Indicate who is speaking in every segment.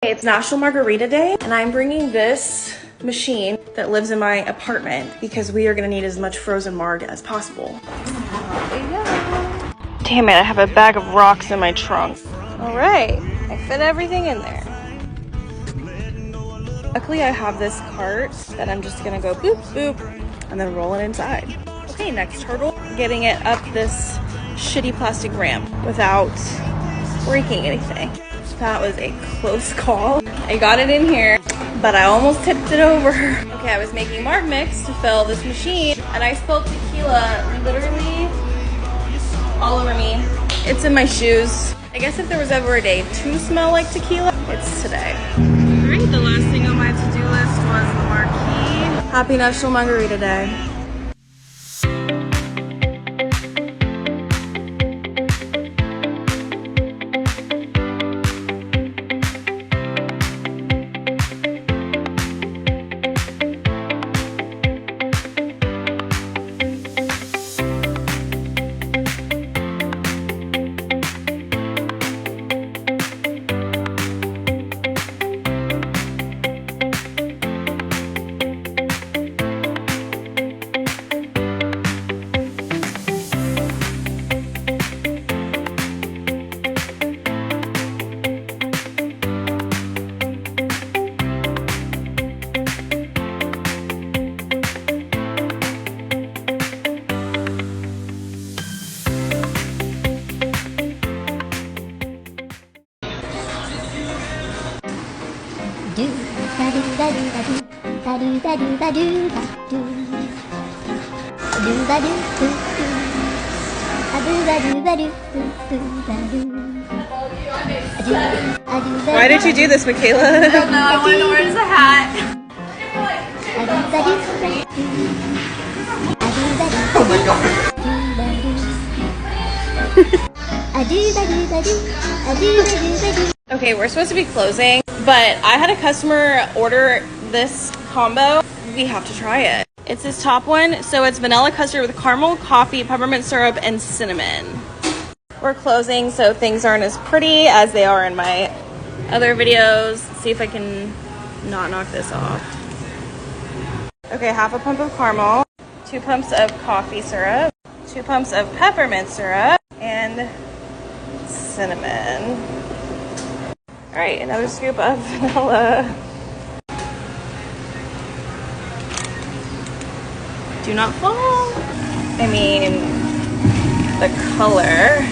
Speaker 1: It's National Margarita Day, and I'm bringing this machine that lives in my apartment because we are gonna need as much frozen marg as possible. Damn it, I have a bag of rocks in my trunk. All right, I fit everything in there. Luckily, I have this cart that I'm just gonna go boop, boop, and then roll it inside. Okay, next hurdle, getting it up this shitty plastic ramp without breaking anything. That was a close call. I got it in here, but I almost tipped it over. Okay, I was making marg mix to fill this machine, and I spilled tequila literally all over me. It's in my shoes. I guess if there was ever a day to smell like tequila, it's today. All right, the last thing on my to-do list was the marquee. Happy National Margarita Day. Why did you do this, Michaela?
Speaker 2: I don't know. I want to wear as a hat.
Speaker 3: Oh my god.
Speaker 1: Okay, we're supposed to be closing, but I had a customer order this combo. We have to try it. It's this top one, so it's vanilla custard with caramel, coffee, peppermint syrup, and cinnamon. We're closing, so things aren't as pretty as they are in my other videos. Let's see if I can not knock this off. Okay, half a pump of caramel, 2 pumps of coffee syrup, 2 pumps of peppermint syrup, and cinnamon. All right, another scoop of vanilla. Do not fall. I mean, the color.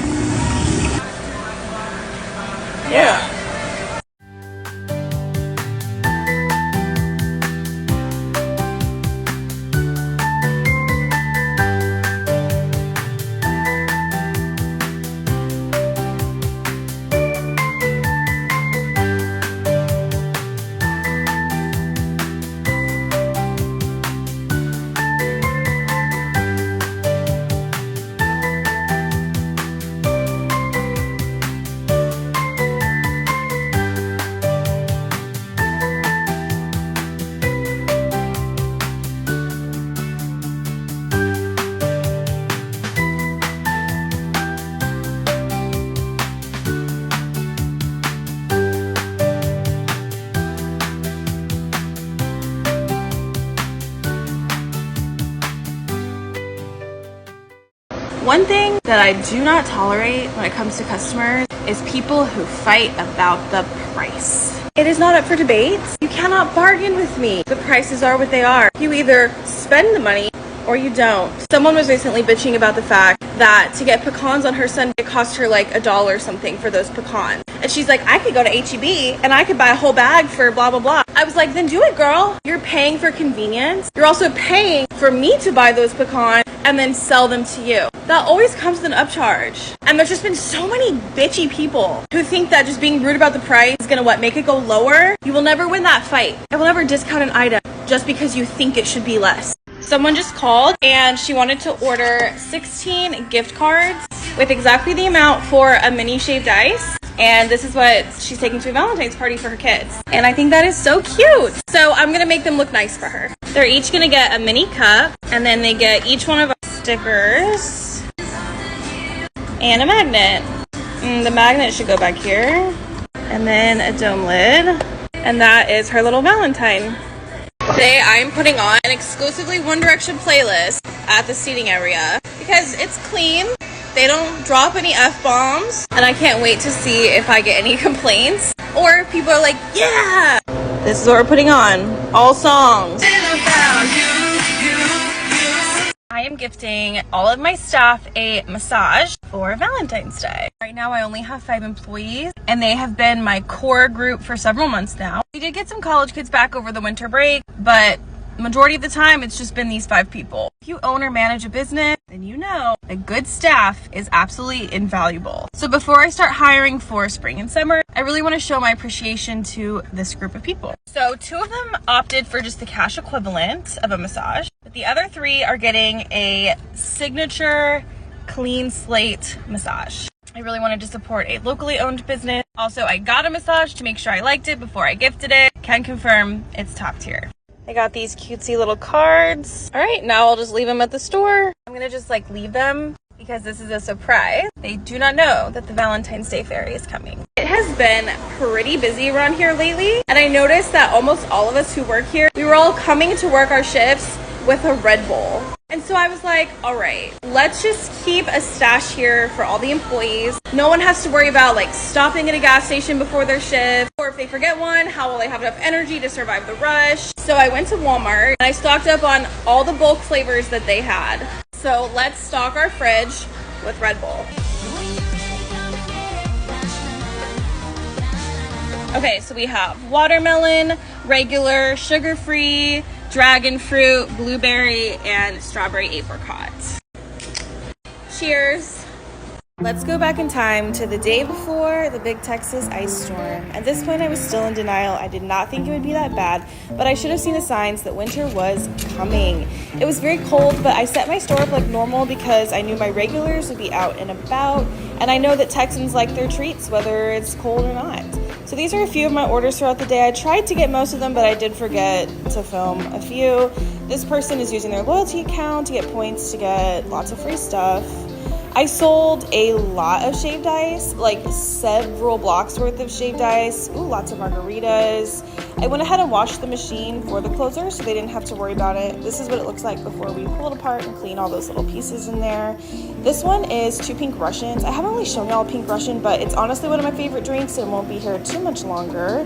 Speaker 1: Yeah. One thing that I do not tolerate when it comes to customers is people who fight about the price. It is not up for debate. You cannot bargain with me. The prices are what they are. You either spend the money or you don't. Someone was recently bitching about the fact that to get pecans on her sundae, it cost her like $1 or something for those pecans. And she's like, I could go to H-E-B and I could buy a whole bag for blah, blah, blah. I was like, then do it, girl. You're paying for convenience. You're also paying for me to buy those pecans and then sell them to you. That always comes with an upcharge. And there's just been so many bitchy people who think that just being rude about the price is gonna make it go lower. You will never win that fight. I will never discount an item just because you think it should be less. Someone just called and she wanted to order 16 gift cards with exactly the amount for a mini shaved ice. And this is what she's taking to a Valentine's party for her kids. And I think that is so cute. So I'm gonna make them look nice for her. They're each gonna get a mini cup, and then they get each one of us stickers and a magnet. The magnet should go back here. and then a dome lid. And that is her little Valentine. Today I am putting on an exclusively One Direction playlist at the seating area because it's clean. They don't drop any F-bombs, and I can't wait to see if I get any complaints or if people are like, yeah! This is what we're putting on. All songs. I am gifting all of my staff a massage for Valentine's Day. Right now I only have 5 employees and they have been my core group for several months now. We did get some college kids back over the winter break, but majority of the time it's just been these 5 people. If you own or manage a business, then you know a good staff is absolutely invaluable. So before I start hiring for spring and summer, I really want to show my appreciation to this group of people. So 2 of them opted for just the cash equivalent of a massage, but the other 3 are getting a signature clean slate massage. I really wanted to support a locally owned business. Also, I got a massage to make sure I liked it before I gifted it. Can confirm it's top tier. I got these cutesy little cards. All right, now I'll just leave them at the store. I'm gonna just like leave them because this is a surprise. They do not know that the Valentine's Day Fairy is coming. It has been pretty busy around here lately, and I noticed that almost all of us who work here, we were all coming to work our shifts with a Red Bull. And so I was like, all right, let's just keep a stash here for all the employees. No one has to worry about like stopping at a gas station before their shift, or if they forget one, how will they have enough energy to survive the rush? So I went to Walmart and I stocked up on all the bulk flavors that they had. So let's stock our fridge with Red Bull. Okay, so we have watermelon, regular, sugar-free, dragon fruit, blueberry, and strawberry apricot. Cheers. Let's go back in time to the day before the big Texas ice storm. At this point, I was still in denial. I did not think it would be that bad, but I should have seen the signs that winter was coming. It was very cold, but I set my store up like normal because I knew my regulars would be out and about, and I know that Texans like their treats, whether it's cold or not. So these are a few of my orders throughout the day. I tried to get most of them, but I did forget to film a few. This person is using their loyalty account to get points to get lots of free stuff. I sold a lot of shaved ice, like several blocks worth of shaved ice. Ooh, lots of margaritas. I went ahead and washed the machine for the closer so they didn't have to worry about it. This is what it looks like before we pull it apart and clean all those little pieces in there. This one is 2 Pink Russians. I haven't really shown y'all Pink Russian, but it's honestly one of my favorite drinks and won't be here too much longer.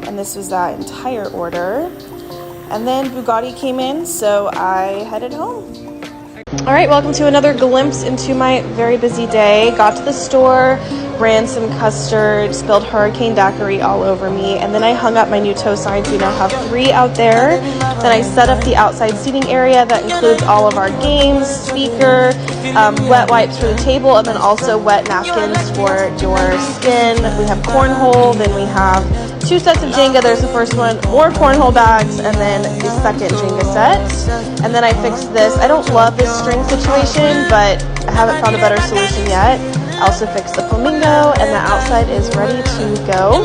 Speaker 1: And this was that entire order. And then Bugatti came in, so I headed home. All right, welcome to another glimpse into my very busy day. Got to the store, ran some custard, spilled hurricane daiquiri all over me, and then I hung up my new toe signs. We now have 3 out there. Then I set up the outside seating area that includes all of our games, speaker, wet wipes for the table, and then also wet napkins for your skin. We have cornhole, then we have 2 sets of Jenga. There's the first one, more cornhole bags, and then the second Jenga set. And then I fixed this. I don't love this string situation, but I haven't found a better solution yet. I also fixed the Flamingo, and the outside is ready to go.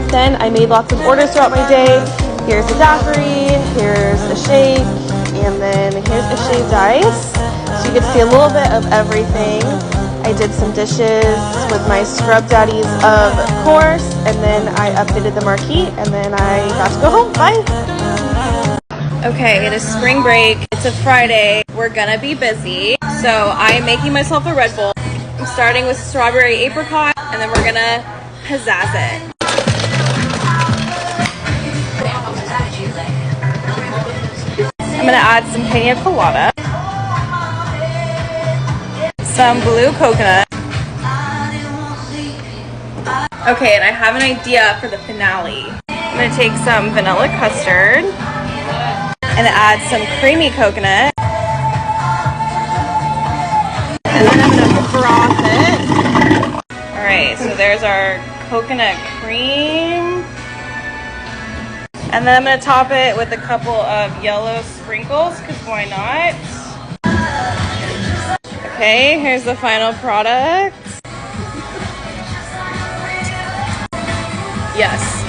Speaker 1: Then I made lots of orders throughout my day. Here's a daiquiri, here's a shake, and then here's a shaved ice. So you get to see a little bit of everything. I did some dishes with my scrub daddies, of course, and then I updated the marquee, and then I got to go home. Bye! Okay, it is spring break. It's a Friday. We're gonna be busy. So I'm making myself a Red Bull. I'm starting with strawberry apricot, and then we're gonna pizzazz it. I'm gonna add some pina colada, some blue coconut. Okay, and I have an idea for the finale. I'm gonna take some vanilla custard and add some creamy coconut. And then I'm gonna froth it. All right, so there's our coconut cream. And then I'm gonna top it with a couple of yellow sprinkles, because why not? Okay, here's the final product. Yes.